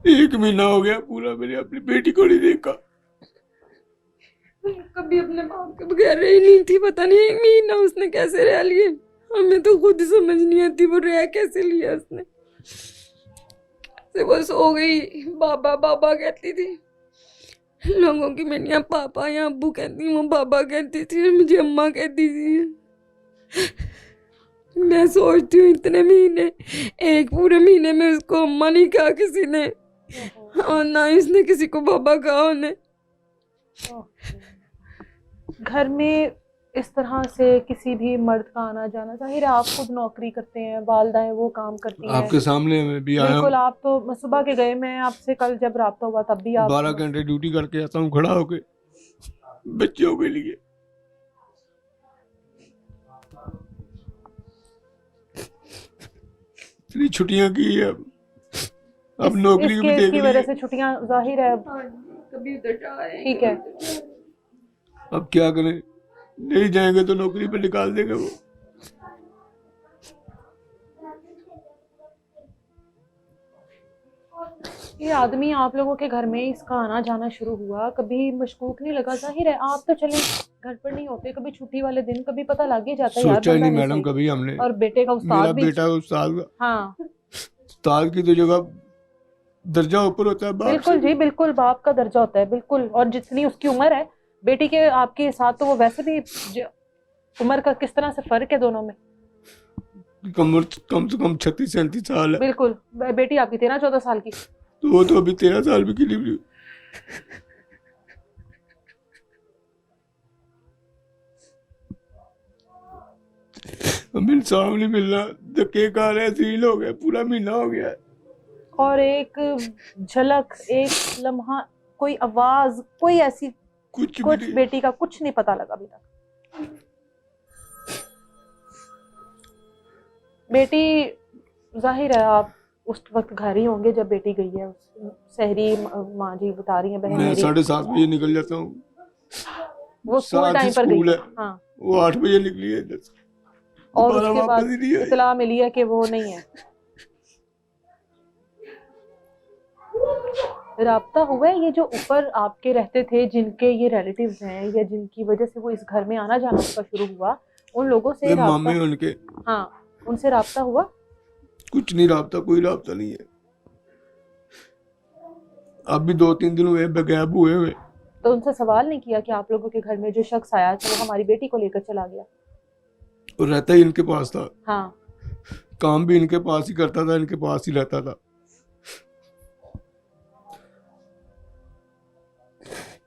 1 महीना हो गया पूरा मैंने अपनी बेटी को नहीं देखा। कभी अपने बाप के बगैर रही नहीं थी, पता नहीं 1 महीना उसने कैसे रह लिए। हमें तो खुद समझ नहीं आती वो रह कैसे लिया उसने। से वो सो गई बाबा बाबा कहती थी, लोगों की मैंने यहाँ पापा या अब्बू कहती, वो बाबा कहती थी और मुझे अम्मा कहती थी। मैं सोचती हूँ इतने महीने, एक पूरे महीने में उसको अम्मा नहीं कहा किसी ने, और ना ही उसने किसी को बाबा कहा उन्हें। घर में इस तरह से किसी भी मर्द का आना जाना, जाहिर है आप खुद नौकरी करते हैं, वालदाएं वो काम करती हैं, आपके सामने मैं भी आया बिल्कुल। हूँ, आप तो सुबह के गए, मैं आपसे कल जब राब्ता हुआ तब भी आप 12 घंटे ड्यूटी करके आता हूँ खड़ा होके बच्चों के लिए। इतनी छुट्टियां की है, अब नौकरी इस भी केस देख की ली वजह है। से छुट्टियां, जाहिर है। कभी उधर जाए, ठीक है, अब क्या करें, नहीं जाएंगे तो नौकरी पे निकाल देंगे वो। ये आदमी आप लोगों के घर में इसका आना जाना शुरू हुआ, कभी मशकूक नहीं लगा? जाहिर है आप तो चले घर पर नहीं होते, कभी छुट्टी वाले दिन कभी पता लग ही जाता है यार सोचा ही बंदा नहीं नहीं मैडम सही। कभी हमने, और बेटे का मेरा उस्ताद भी। बेटा उस्ताद, हाँ उस्ताद की तो जगह दर्जा ऊपर होता है बाप बिल्कुल से। जी, बिल्कुल बाप का दर्जा होता है, बिल्कुल। और जितनी उसकी उम्र है बेटी के आपके साथ, तो वो वैसे भी उम्र का किस तरह से फर्क है दोनों में। कम से कम 36-37 साल है, बिल्कुल, बेटी आपकी 13-14 साल की। तो वो तो अभी 13 साल भी की नहीं। हम इंसाफ नहीं मिलना, धक्के खा रहे हैं, सील हो गया, पूरा महीना हो गया है। और एक झलक, एक लम्हा, कोई आवाज, कोई ऐसी कुछ भी कुछ नहीं। बेटी का कुछ नहीं पता लगा अभी तक। बेटी, जाहिर है आप उस वक्त घर ही होंगे जब बेटी गई है। सहरी माँ जी बता रही हैं, बहन मैं मेरी 7:30 बजे निकल जाता हूँ, वो स्कूल 7 टाइम पर गई स्कूल है। है, हाँ, वो 8 बजे निकली है इधर से, और दोबारा उसके वापस बाद ही नहीं आई। इतला मिली है कि वो नहीं है। राब्ता हुआ है ये जो ऊपर आपके रहते थे, जिनके ये रिलेटिव्स हैं या जिनकी वजह से वो इस घर में आना जाना उसका शुरू हुआ, उन लोगों से मेरे राब्ता? मामे उनके, हाँ, उनसे राब्ता हुआ? कुछ नहीं राब्ता, कोई राब्ता नहीं है। अब भी 2-3 दिन हुए बेगैब हुए हुए। तो उनसे सवाल नहीं किया कि आप लोगों के घर में जो शख्स आया था वो हमारी बेटी को लेकर चला गया? और रहता ही इनके पास था, हाँ, काम भी इनके पास ही करता था, इनके पास ही रहता था।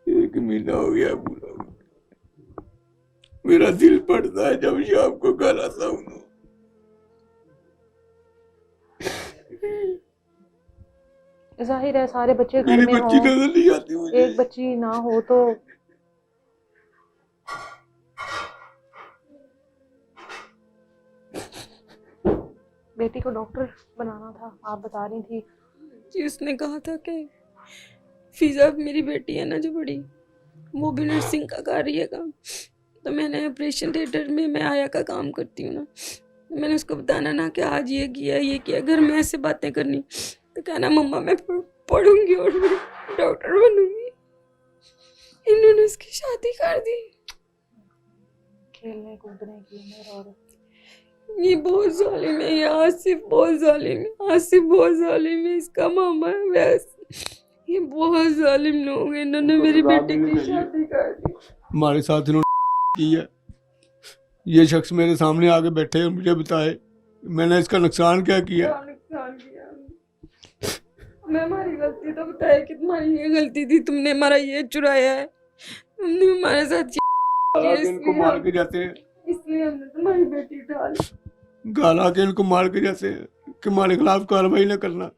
1 महीना हो गया पूरा, मेरा दिल पड़ता है जब शाम को घर आता हूँ। जाहिर है सारे बच्चे घर मेरी में बच्ची हो, नजर नहीं आती मुझे। एक बच्ची ना हो तो बेटी को डॉक्टर बनाना था, आप बता रही थी। जी उसने कहा था कि फिजा मेरी बेटी है ना जो बड़ी, वो भी नर्सिंग का कर रही है काम, तो मैंने ऑपरेशन थिएटर में मैं आया का काम करती हूँ ना, तो मैंने उसको बताना ना कि आज ये किया घर में ऐसे बातें करनी, तो कहना मम्मा मैं पढ़ूंगी और मैं डॉक्टर बनूंगी। इन्होंने उसकी शादी कर दी। खेलने कूदने की उम्र, और ये बहुत जालिम है, ये आसिफ बहुत जालिम है, आसिफ बहुत जालिम है, इसका मामा है वैसे, ये बहुत जालिम लोग हैं, इन्होंने मेरी बेटी की शादी कर दी। हमारे साथ इन्होंने की है, ये शख्स मेरे सामने आके बैठे और मुझे बताए मैंने इसका नुकसान क्या किया। नुकसान किया हमें, हमारी गलती तो बताया कि तुम्हारी ये गलती थी, तुमने हमारा ये चुराया है, तुमने हमारे साथ किया, इनको मार के जाते हैं, इसलिए हमने तुम्हारी बेटी उठा ली। गाला के इनको मार के जाते हैं कि हमारे खिलाफ कार्रवाई न करना।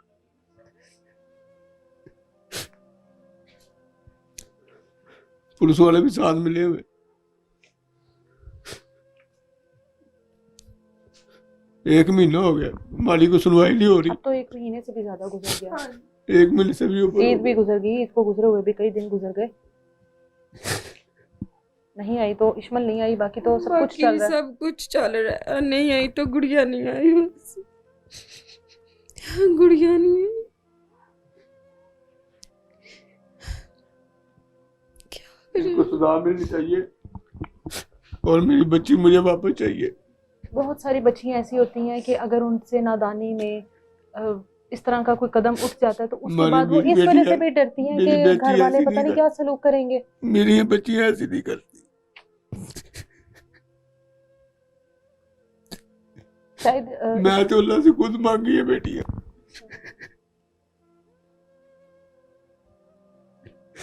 पुलिस वाले भी साथ मिले हुए। 1 महीना हो गया, हमारी को सुनवाई नहीं हो रही। अब तो 1 महीने से भी ज्यादा गुजर गया। 1 महीने से भी ऊपर। ईद भी गुजर गई, ईद को गुजरे हुए भी कई दिन गुजर गए। नहीं आई तो इश्मल नहीं आई, बाकी तो सब कुछ चल रहा है। सब कुछ चल रहा है, नहीं आई तो गुड़िया नहीं आई, बस गुड़िया नहीं आई। इनको सजा मिलनी चाहिए और मेरी बच्ची मुझे वापस चाहिए। बहुत सारी बच्चियां ऐसी होती हैं कि अगर उनसे नादानी में इस तरह का कोई कदम उठ जाता है तो उसके हमारी बाद वो इस वजह से भी डरती हैं मेरी कि बेटी घर वाले ऐसी पता नहीं नहीं क्या सलूक करेंगे। मेरी ये बच्चियां ऐसी नहीं करती। शायद मैं तो अल्लाह से खुद मांगी है बेटियां।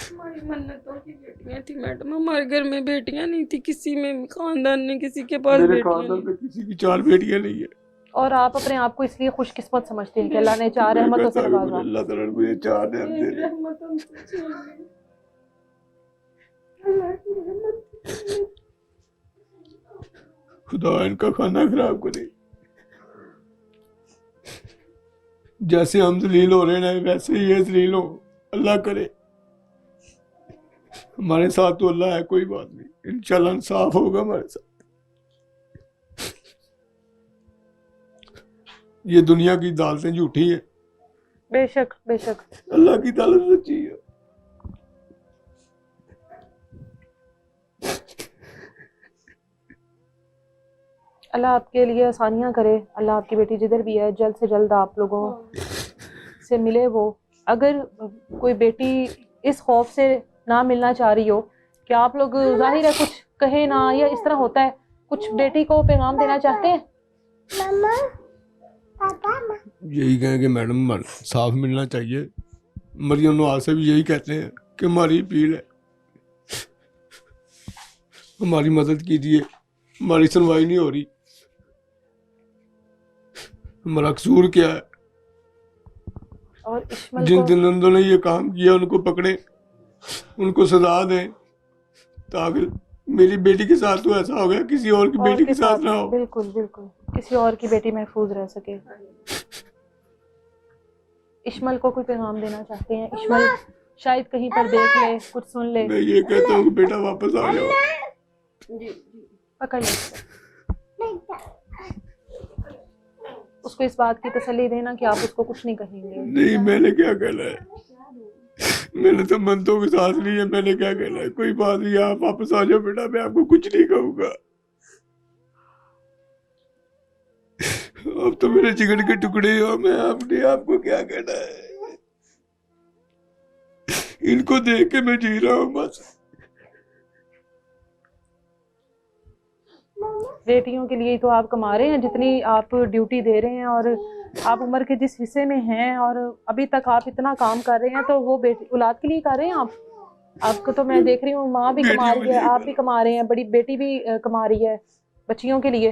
हमारी मन्नतों की बेटियां थी मैडम, हमारे घर में बेटियां नहीं थी, किसी में खानदान में किसी के पास मेरे बेटियां खानदान नहीं। में किसी की 4 बेटियां नहीं है। और आप अपने आप को इसलिए खुशकिस्मत समझते हैं कि अल्लाह ने 4 मैं रहमतों से कहता हूं कि नवाजा। अल्लाह ताला ने मुझे 4 नेमतें एक दी। रहमत हमसे छीन ली। अल्लाह की रहमत। खुदा इनका खाना खराब करे। जैसे हम जलील हो रहे हैं वैसे ही ये जलील हो, अल्लाह करे। हमारे साथ तो अल्लाह है, कोई बात नहीं, इंशाल्लाह इंसाफ होगा हमारे साथ। ये दुनिया की अदालतें झूठी हैं, बेशक बेशक। अल्लाह की अदालत सच्ची है। अल्लाह आपके लिए आसानियां करे। अल्लाह आपकी बेटी जिधर भी है जल्द से जल्द आप लोगों से मिले। वो अगर कोई बेटी इस खौफ से ना मिलना चाह रही हो कि आप लोग जाहिर है कुछ कहे ना, या इस तरह होता है, कुछ बेटी को पैगाम देना चाहते हैं? यही कहें कि मैडम साफ मिलना चाहिए। मरियम नवाज से भी यही कहते हैं कि हमारी अपील है, हमारी मदद कीजिए, हमारी सुनवाई नहीं हो रही, हमारा कसूर क्या है। और इस्माइल जिन को जिन्होंने ने ये काम किया उनको पकड़े, उनको सजा दें, ताकि मेरी बेटी के साथ तो ऐसा हो गया किसी और की बेटी के साथ ना हो। बिल्कुल बिल्कुल, किसी और की बेटी महफूज रह सके। इस्माइल को कोई पैगाम देना चाहते हैं? इस्माइल शायद कहीं पर देख ले, कुछ सुन ले। मैं ये कहता हूँ कि बेटा वापस आ जाओ। पकड़िए उसको, इस बात की तसल्ली देना कि आप उसको कुछ नहीं कहेंगे। नहीं, मैंने क्या कहना है, मैंने तो मंतों के साथ ली है, मैंने क्या कहना है। कोई बात नहीं, आप वापस आ जाओ बेटा, मैं आपको कुछ नहीं कहूँगा। अब तो मेरे जिगर के टुकड़े हो, मैं अपने आपको क्या कहना है। इनको देख के मैं जी रहा हूँ बस। बेटियों के लिए तो आप कमा रहे हैं, जितनी आप ड्यूटी दे रहे हैं, और आप उम्र के जिस हिस्से में हैं और अभी तक आप इतना काम कर रहे हैं, तो वो बेटी औलाद के लिए कर रहे हैं आप। आपको तो मैं देख रही हूँ, माँ भी कमा रही है, आप भी कमा रहे हैं, बड़ी बेटी भी कमा रही है बच्चियों के लिए।